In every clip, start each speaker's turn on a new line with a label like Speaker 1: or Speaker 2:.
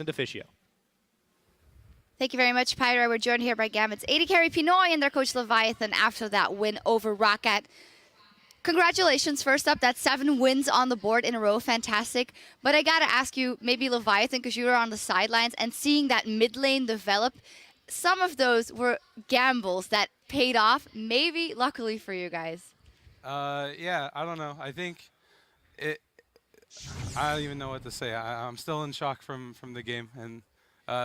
Speaker 1: officio.
Speaker 2: Thank you very much, Pyro. We're joined here by Gambit's AD carry Pinoy and their coach Leviathan after that win over ROCCAT. Congratulations, first up, that's 7 wins on the board in a row, fantastic. But I gotta ask you, maybe Leviathan, because you were on the sidelines and seeing that mid lane develop, some of those were gambles that paid off, maybe luckily for you guys.
Speaker 3: Yeah, I don't know. I think I don't even know what to say. I'm still in shock from the game. And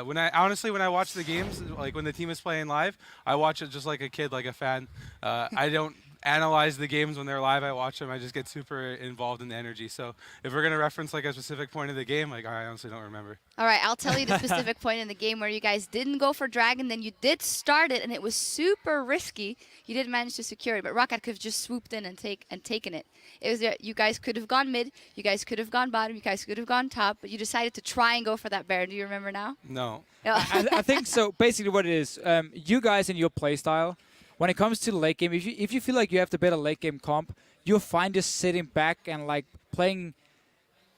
Speaker 3: when I watch the games, like when the team is playing live, I watch it just like a kid, like a fan. I don't analyze the games when they're live. I watch them. I just get super involved in the energy. So if we're gonna reference like a specific point of the game, like I honestly don't remember.
Speaker 2: All right, I'll tell you the specific point in the game where you guys didn't go for Dragon, then you did start it, and it was super risky. You didn't manage to secure it, but ROCCAT could have just swooped in and taken it. It was you guys could have gone mid, you guys could have gone bottom, you guys could have gone top, but you decided to try and go for that Baron. Do you remember now?
Speaker 3: No.
Speaker 4: I think so. Basically, what it is, you guys in your playstyle, when it comes to the late game, if you feel like you have the better late game comp, you'll find just sitting back and like playing.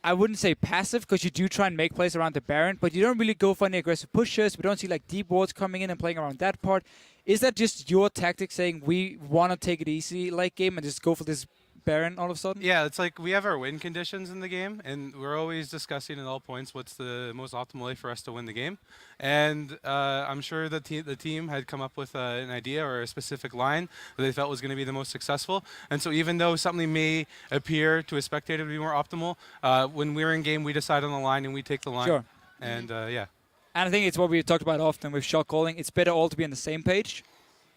Speaker 4: I wouldn't say passive, because you do try and make plays around the Baron, but you don't really go for any aggressive pushes. We don't see like deep wards coming in and playing around that part. Is that just your tactic saying we want to take it easy late game and just go for this Baron all of a sudden?
Speaker 3: Yeah, it's like we have our win conditions in the game, and we're always discussing at all points what's the most optimal way for us to win the game. And I'm sure the team had come up with an idea or a specific line that they felt was going to be the most successful. And so even though something may appear to a spectator to be more optimal, when we're in game, we decide on the line and we take the line.
Speaker 4: Sure.
Speaker 3: And yeah.
Speaker 4: And I think it's what we talked about often with shot calling. It's better all to be on the same page.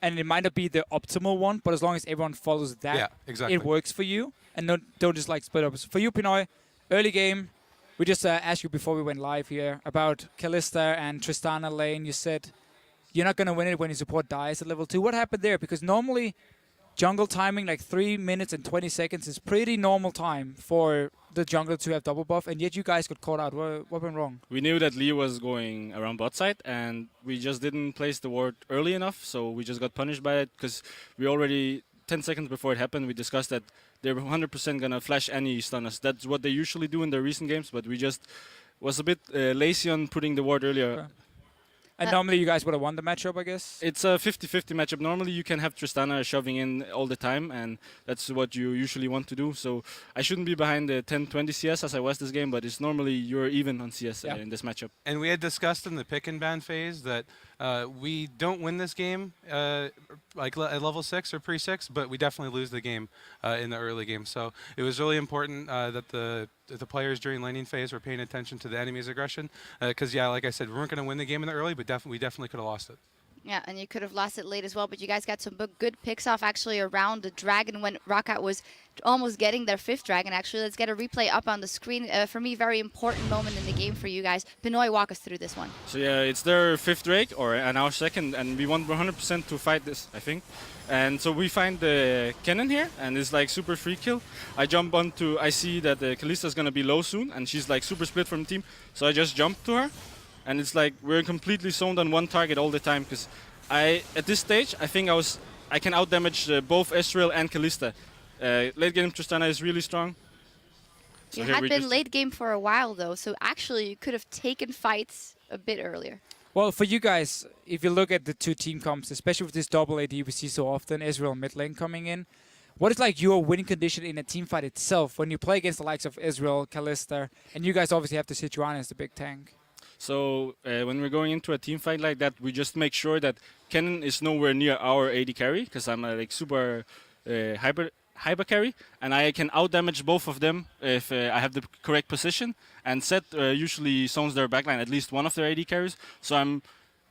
Speaker 4: And it might not be the optimal one, but as long as everyone follows that,
Speaker 3: yeah, exactly.
Speaker 4: It works for you. And don't just like split up. So for you, Pinoy, early game, we just asked you before we went live here about Kalista and Tristana lane. You said you're not going to win it when your support dies at level 2. What happened there? Because normally jungle timing, like 3 minutes and 20 seconds, is pretty normal time for the jungler to have double buff, and yet you guys got caught out. What went wrong?
Speaker 5: We knew that Lee was going around bot side, and we just didn't place the ward early enough, so we just got punished by it, because we already, 10 seconds before it happened, we discussed that they're 100% going to flash any stun us. That's what they usually do in their recent games, but we just was a bit lazy on putting the ward earlier.
Speaker 4: Okay. And normally you guys would have won the matchup, I guess?
Speaker 5: It's a 50-50 matchup. Normally you can have Tristana shoving in all the time, and that's what you usually want to do. So I shouldn't be behind the 10-20 CS as I was this game, but it's normally you're even on CS in this matchup.
Speaker 3: And we had discussed in the pick and ban phase that we don't win this game like at level 6 or pre-6, but we definitely lose the game in the early game. So it was really important that the players during laning phase were paying attention to the enemy's aggression, because yeah, like I said, we weren't going to win the game in the early, but we definitely could have lost it.
Speaker 2: Yeah, and you could have lost it late as well, but you guys got some good picks off actually around the Dragon when ROCCAT was almost getting their 5th Dragon. Actually, let's get a replay up on the screen. For me, very important moment in the game for you guys. Pinoy, walk us through this one.
Speaker 5: So yeah, it's their 5th Drake, or an our 2nd, and we want 100% to fight this, I think. And so we find the cannon here, and it's like super free kill. I jump onto, I see that Kalista is going to be low soon, and she's like super split from the team. So I just jump to her, and it's like we're completely zoned on one target all the time, because at this stage, I think I can outdamage both Ezreal and Kalista. Late game Tristana is really strong.
Speaker 2: So you had been late game for a while though, so actually you could have taken fights a bit earlier.
Speaker 4: Well, for you guys, if you look at the 2 team comps, especially with this double AD we see so often, Ezreal mid lane coming in, what is like your winning condition in a team fight itself when you play against the likes of Ezreal, Kalista, and you guys obviously have the Sejuani as the big tank?
Speaker 5: So when we're going into a team fight like that, we just make sure that Kennen is nowhere near our AD carry, because I'm like super hyper carry, and I can outdamage both of them if I have the correct position. And Set usually zones their backline, at least one of their AD carries. So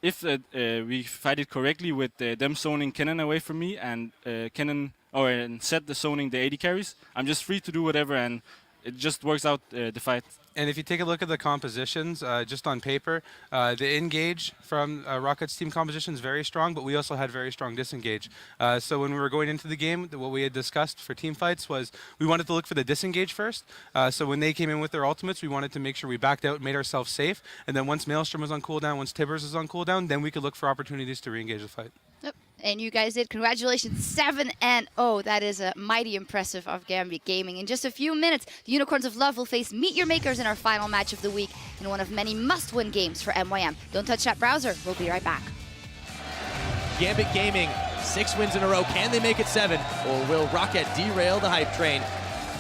Speaker 5: if we fight it correctly with them zoning Kennen away from me and and Set the zoning the AD carries, I'm just free to do whatever, and it just works out the fight.
Speaker 3: And if you take a look at the compositions, just on paper, the engage from ROCCAT's team composition is very strong, but we also had very strong disengage. So when we were going into the game, what we had discussed for team fights was we wanted to look for the disengage first. So when they came in with their ultimates, we wanted to make sure we backed out, made ourselves safe, and then once Maelstrom was on cooldown, once Tibbers was on cooldown, then we could look for opportunities to re-engage the fight.
Speaker 2: Yep. And you guys did. Congratulations, 7-0. That is mighty impressive of Gambit Gaming. In just a few minutes, the Unicorns of Love will face Meet Your Makers in our final match of the week in one of many must-win games for MYM. Don't touch that browser. We'll be right back.
Speaker 1: Gambit Gaming, 6 wins in a row. Can they make it 7, or will ROCCAT derail the hype train?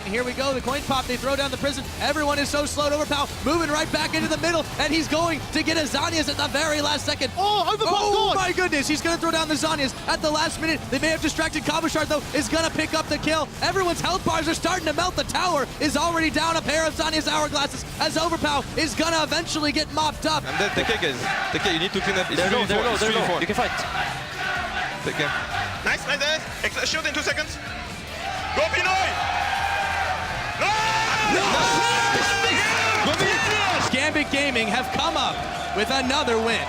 Speaker 1: And here we go, the coin pop, they throw down the prison. Everyone is so slowed. Overpow moving right back into the middle, and he's going to get a Zhonya's at the very last second.
Speaker 6: Oh, Overpow
Speaker 1: Oh
Speaker 6: gone!
Speaker 1: my goodness, he's going to throw down the Zhonya's at the last minute. They may have distracted Kabushard, though, is going to pick up the kill. Everyone's health bars are starting to melt. The tower is already down. A pair of Zhonya's hourglasses as Overpow is going to eventually get mopped up.
Speaker 7: And then TK, guys. TK, you need to clean up. It's
Speaker 8: They're low,
Speaker 7: 3v4.
Speaker 8: they're low,
Speaker 7: It's
Speaker 8: they're low.
Speaker 7: 3v4.
Speaker 8: You can fight.
Speaker 7: TK.
Speaker 9: Nice, nice, nice. Shield in 2 seconds. Go, Pinoy!
Speaker 1: Gambit Gaming have come up with another win.